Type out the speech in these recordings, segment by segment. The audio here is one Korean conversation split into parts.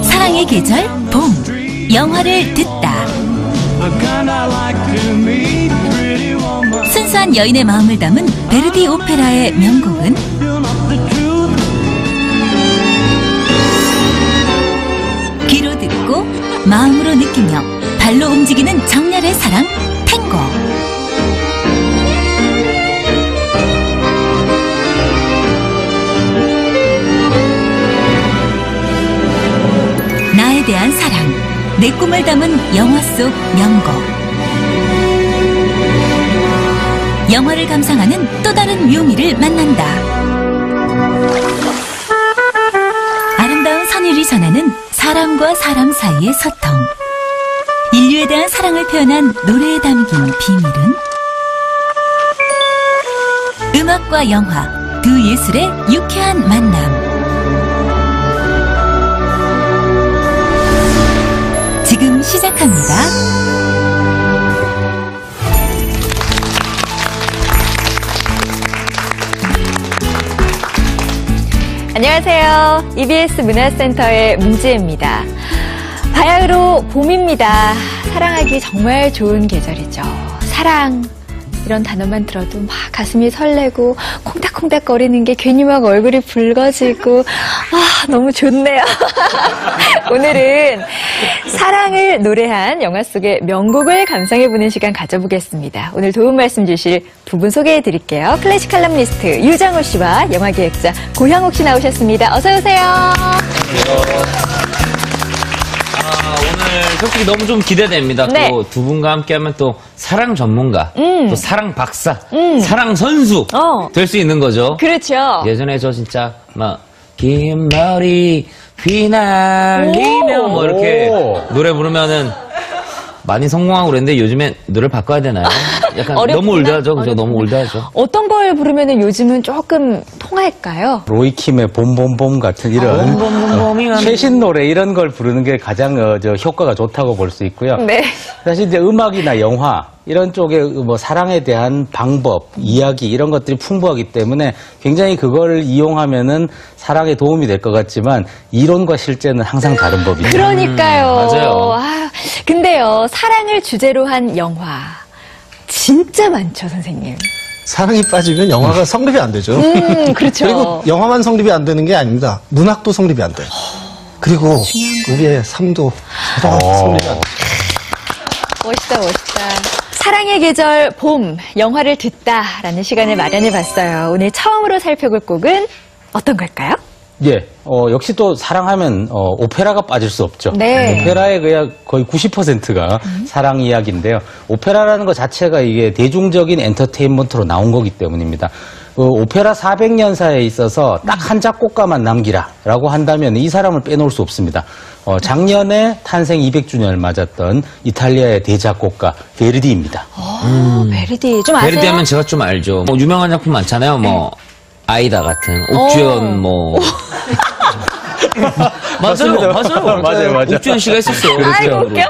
사랑의 계절 봄. 영화를 듣다. 순수한 여인의 마음을 담은 베르디 오페라의 명곡은 귀로 듣고 마음으로 느끼며 발로 움직이는 정열의 사랑 탱고. 나에 대한 사랑, 내 꿈을 담은 영화 속 명곡. 영화를 감상하는 또 다른 묘미를 만난다. 아름다운 선율이 전하는 사람과 사람 사이의 소통. 인류에 대한 사랑을 표현한 노래에 담긴 비밀은 음악과 영화, 두 예술의 유쾌한 만남. 지금 시작합니다. 안녕하세요. EBS 문화센터의 문지혜입니다. 바야흐로 봄입니다. 사랑하기 정말 좋은 계절이죠. 사랑. 이런 단어만 들어도 막 가슴이 설레고 콩닥콩닥 거리는 게 괜히 막 얼굴이 붉어지고 너무 좋네요. 오늘은 사랑을 노래한 영화 속의 명곡을 감상해보는 시간 가져보겠습니다. 오늘 도움 말씀 주실 두 분 소개해드릴게요. 클래식 칼럼니스트 유정호 씨와 영화기획자 고향옥 씨 나오셨습니다. 어서 오세요. 오늘 솔직히 너무 좀 기대됩니다. 네. 또 두 분과 함께하면 또 사랑 전문가, 또 사랑 박사, 사랑 선수 될 수 있는 거죠. 그렇죠. 예전에 저 진짜 막 긴 머리 휘날리며 뭐 이렇게 노래 부르면은 많이 성공하고 그랬는데 요즘엔 노래를 바꿔야 되나요? 약간 너무 올드하죠? 그죠? 너무 올드하죠? 어떤 걸 부르면은 요즘은 조금 통할까요? 로이킴의 봄봄봄 같은 이런 최신 노래 이런 걸 부르는 게 가장 효과가 좋다고 볼 수 있고요. 네. 사실 이제 음악이나 영화 이런 쪽에 뭐 사랑에 대한 방법, 이야기 이런 것들이 풍부하기 때문에 굉장히 그걸 이용하면은 사랑에 도움이 될 것 같지만 이론과 실제는 항상 다른 법이죠. 그러니까요. 맞아요. 근데요, 사랑을 주제로 한 영화 진짜 많죠, 선생님. 사랑이 빠지면 영화가 성립이 안 되죠. 그렇죠. 그리고 영화만 성립이 안 되는 게 아닙니다. 문학도 성립이 안 돼요. 그리고 우리의 삶도 성립이 안 돼요. 멋있다, 멋있다. 사랑의 계절 봄, 영화를 듣다라는 시간을 마련해봤어요. 오늘 처음으로 살펴볼 곡은 어떤 걸까요? 예, 역시 또 사랑하면 오페라가 빠질 수 없죠. 네. 오페라의 그냥 거의 90%가 사랑 이야기인데요. 오페라라는 것 자체가 이게 대중적인 엔터테인먼트로 나온 거기 때문입니다. 오페라 400년사에 있어서 딱 한 작곡가만 남기라라고 한다면 이 사람을 빼놓을 수 없습니다. 작년에 탄생 200주년을 맞았던 이탈리아의 대작곡가 베르디입니다. 베르디 좀 아세요? 베르디 하면 제가 좀 알죠. 뭐 유명한 작품 많잖아요. 뭐 아이다 같은 옥주현 뭐 맞아요. 옥주현 씨가 했었어요. 아이고, 웃겨.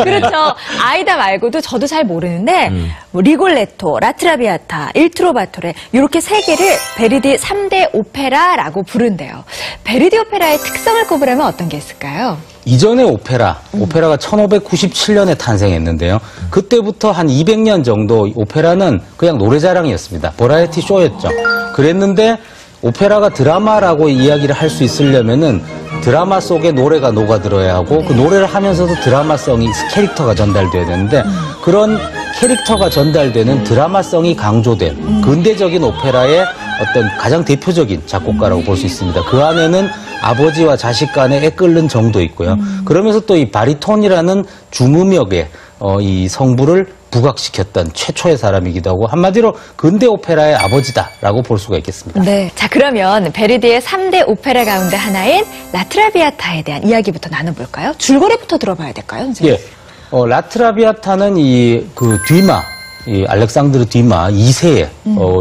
그렇죠. 아이다 말고도 저도 잘 모르는데, 뭐 리골레토, 라트라비아타, 일트로바토레, 이렇게 세 개를 베르디 3대 오페라라고 부른대요. 베르디 오페라의 특성을 꼽으라면 어떤 게 있을까요? 이전의 오페라가 1597년에 탄생했는데요. 그때부터 한 200년 정도 오페라는 그냥 노래자랑이었습니다. 버라이어티 쇼였죠. 그랬는데 오페라가 드라마라고 이야기를 할 수 있으려면은 드라마 속에 노래가 녹아들어야 하고 그 노래를 하면서도 드라마성이 캐릭터가 전달돼야 되는데 그런 캐릭터가 전달되는 드라마성이 강조된 근대적인 오페라의 어떤 가장 대표적인 작곡가라고 볼 수 있습니다. 그 안에는 아버지와 자식 간의 애끓는 정도 있고요. 그러면서 또 이 바리톤이라는 중음역의 이 성부를 부각시켰던 최초의 사람이기도 하고 한마디로 근대 오페라의 아버지다라고 볼 수가 있겠습니다. 네. 자, 그러면 베르디의 3대 오페라 가운데 하나인 라트라비아타에 대한 이야기부터 나눠볼까요? 줄거리부터 들어봐야 될까요, 선생님? 예. 라트라비아타는 이 디마, 이 알렉산드르 디마 2세의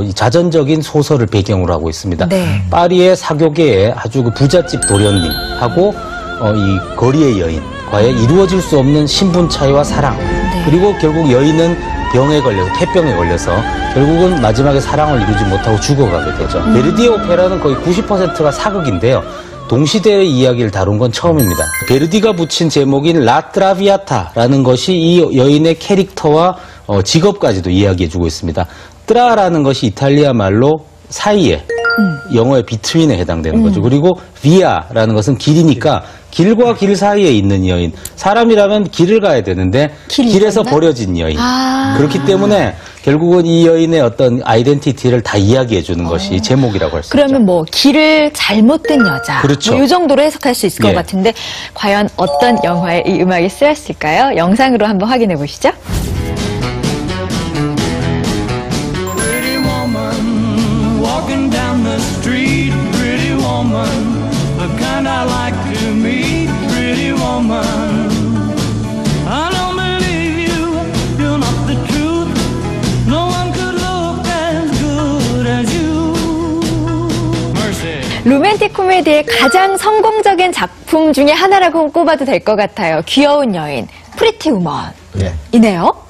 이 자전적인 소설을 배경으로 하고 있습니다. 네. 파리의 사교계의 아주 그 부잣집 도련님하고 이 거리의 여인과의 이루어질 수 없는 신분 차이와 사랑, 그리고 결국 여인은 병에 걸려서 폐병에 걸려서 결국은 마지막에 사랑을 이루지 못하고 죽어가게 되죠. 베르디의 오페라는 거의 90%가 사극인데요. 동시대의 이야기를 다룬 건 처음입니다. 베르디가 붙인 제목인 라 트라비아타라는 것이 이 여인의 캐릭터와 직업까지도 이야기해주고 있습니다. 트라라는 것이 이탈리아 말로 사이에, 영어의 비트윈에 해당되는 거죠. 그리고 비아라는 것은 길이니까 길과 길 사이에 있는 여인. 사람이라면 길을 가야 되는데 길에서 버려진 여인. 그렇기 때문에 결국은 이 여인의 어떤 아이덴티티를 다 이야기해 주는 것이 제목이라고 할 수 있죠. 그러면 뭐 길을 잘못된 여자. 그렇죠. 이 정도로 해석할 수 있을 것 같은데 과연 어떤 영화에 이 음악이 쓰였을까요? 영상으로 한번 확인해 보시죠. Walking down the street, pretty woman, the kind I like to meet, pretty woman. I don't believe you, you're not the truth. No one could look as good as you. Mercy. 로맨틱 코미디의 가장 성공적인 작품 중에 하나라고 꼽아도 될 것 같아요. 귀여운 여인, 프리티 우먼. 예. 이네요.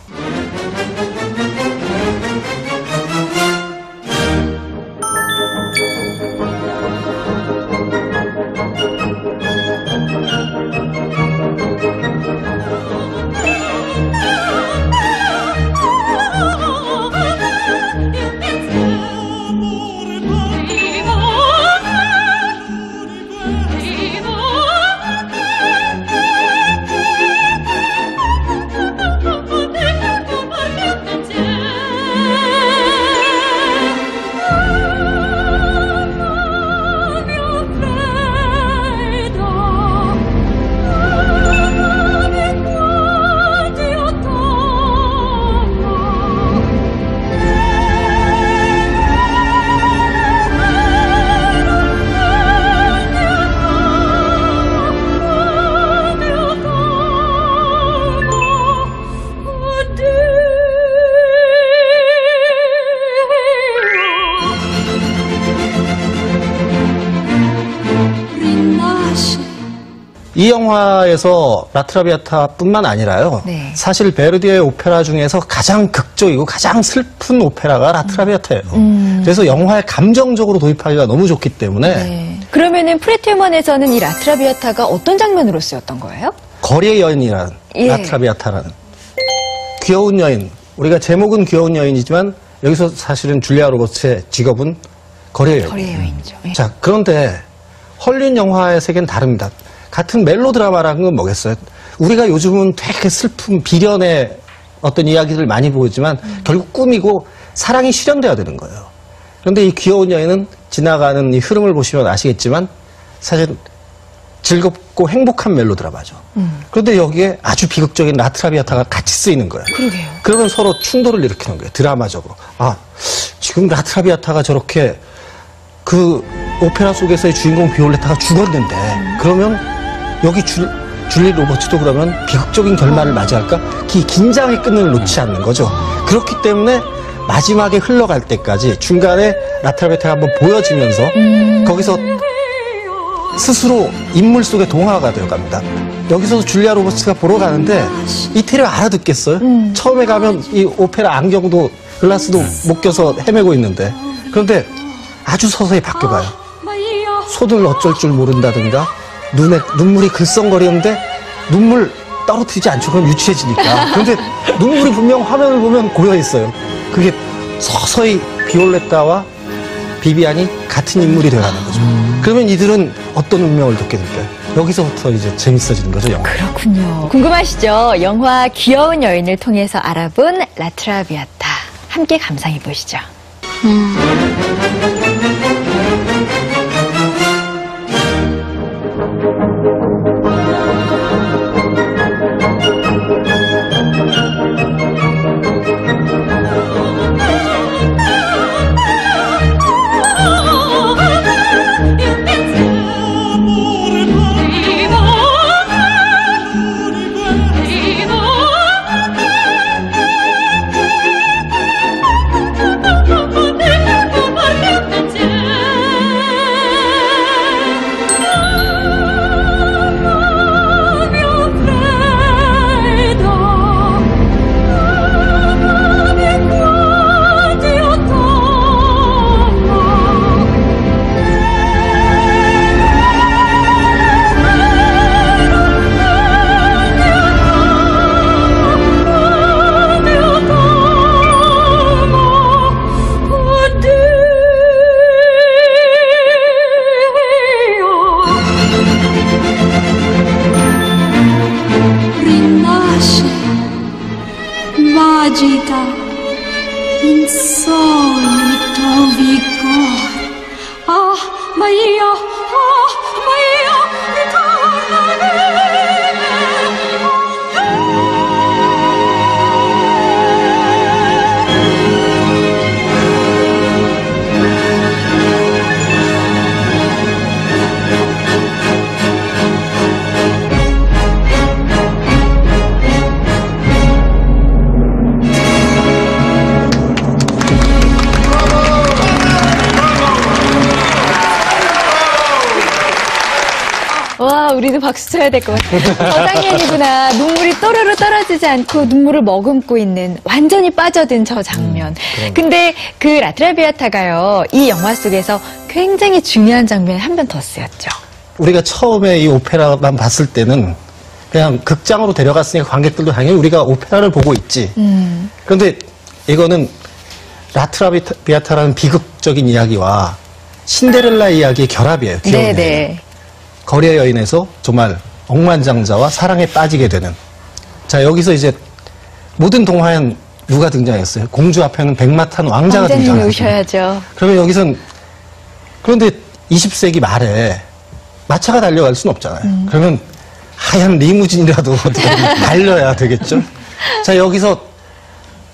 이 영화에서 라트라비아타뿐만 아니라요. 네. 사실 베르디의 오페라 중에서 가장 극적이고 가장 슬픈 오페라가 라트라비아타예요. 그래서 영화에 감정적으로 도입하기가 너무 좋기 때문에 네. 그러면은 프리티 우먼에서는 이 라트라비아타가 어떤 장면으로 쓰였던 거예요? 거리의 여인이라는 예. 라트라비아타라는 귀여운 여인. 우리가 제목은 귀여운 여인이지만 여기서 사실은 줄리아 로버츠의 직업은 거리의 여인. 거리의 여인이죠. 예. 자, 그런데 헐리우드 영화의 세계는 다릅니다. 같은 멜로드라마라는 건 뭐겠어요? 우리가 요즘은 되게 슬픈 비련의 어떤 이야기를 많이 보지만 결국 꾸미고 사랑이 실현돼야 되는 거예요. 그런데 이 귀여운 여인은 지나가는 이 흐름을 보시면 아시겠지만 사실 즐겁고 행복한 멜로드라마죠. 그런데 여기에 아주 비극적인 라트라비아타가 같이 쓰이는 거예요. 그러게요. 그러면 서로 충돌을 일으키는 거예요. 드라마적으로. 아, 지금 라트라비아타가 저렇게 그 오페라 속에서의 주인공 비올레타가 죽었는데 그러면 여기 줄리 로버츠도 그러면 비극적인 결말을 맞이할까? 이 긴장의 끈을 놓지 않는 거죠. 그렇기 때문에 마지막에 흘러갈 때까지 중간에 라트라비아타가 한번 보여지면서 거기서 스스로 인물 속의 동화가 되어갑니다. 여기서도 줄리아 로버츠가 보러 가는데 이태리를 알아듣겠어요? 처음에 가면 이 오페라 안경도 글라스도 못 껴서 헤매고 있는데 그런데 아주 서서히 바뀌어가요. 손을 어쩔 줄 모른다든가 눈에 눈물이 글썽거리는데 눈물 떨어뜨리지 않죠. 그럼 유치해지니까. 그런데 눈물이 분명 화면을 보면 고여있어요. 그게 서서히 비올레타와 비비안이 같은 인물이 되어가는 거죠. 그러면 이들은 어떤 운명을 겪게 될까요? 여기서부터 이제 재밌어지는 거죠, 영화. 그렇군요. 궁금하시죠? 영화 귀여운 여인을 통해서 알아본 라트라비아타. 함께 감상해 보시죠. 와, 우리도 박수 쳐야 될 것 같아요. 저장면이구나. 눈물이 또르르 떨어지지 않고 눈물을 머금고 있는 완전히 빠져든 저 장면. 근데 그 라트라비아타가요, 이 영화 속에서 굉장히 중요한 장면이 한 번 더 쓰였죠. 우리가 처음에 이 오페라만 봤을 때는 그냥 극장으로 데려갔으니까 관객들도 당연히 우리가 오페라를 보고 있지. 그런데 이거는 라트라비아타라는 비극적인 이야기와 신데렐라 이야기의 결합이에요. 귀여운 이야기. 네네. 거리의 여인에서 정말 억만장자와 사랑에 빠지게 되는. 자, 여기서 이제 모든 동화엔 누가 등장했어요? 공주 앞에는 백마탄 왕자가 왕자님이 등장했어요. 오셔야죠. 그러면 여기선 그런데 20세기 말에 마차가 달려갈 수는 없잖아요. 그러면 하얀 리무진이라도 어떻게 달려야 되겠죠. 자, 여기서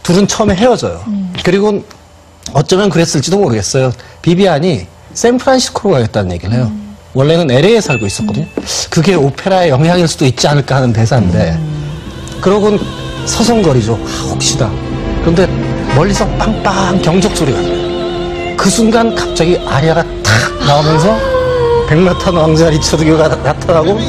둘은 처음에 헤어져요. 그리고 어쩌면 그랬을지도 모르겠어요. 비비안이 샌프란시스코로 가겠다는 얘기를 해요. 원래는 LA에 살고 있었거든요. 그게 오페라의 영향일 수도 있지 않을까 하는 대사인데 그러곤 서성거리죠. 혹시다. 그런데 멀리서 빵빵 경적 소리가 나요. 그 순간 갑자기 아리아가 탁 나오면서 백마탄 왕자 리처드가 나타나고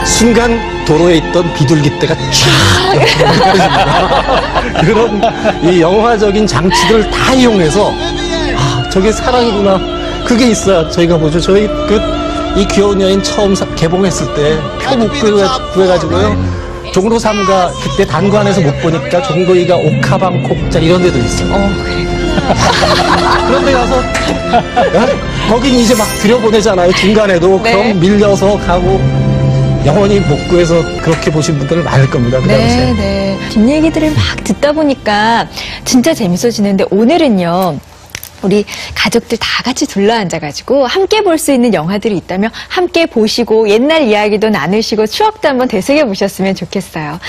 순간 도로에 있던 비둘기떼가 촥 떨어집니다. 그런 이 영화적인 장치들을 다 이용해서 저게 사랑이구나. 그게 있어야 저희가 보죠. 저희 이 귀여운 여인 처음 개봉했을 때 표 못 구해가지고요. 종로 3가 그때 단관에서 못 보니까 종로이가 옥하방 콕자 이런 데도 있어요. 그런데 가서 거긴 이제 막 들여보내잖아요. 중간에도. 네. 그럼 밀려서 가고 영원히 못 구해서 그렇게 보신 분들은 많을 겁니다. 그 당시에. 네. 뒷얘기들을 막 듣다 보니까 진짜 재밌어지는데 오늘은요. 우리 가족들 다 같이 둘러앉아가지고 함께 볼 수 있는 영화들이 있다면 함께 보시고 옛날 이야기도 나누시고 추억도 한번 되새겨 보셨으면 좋겠어요.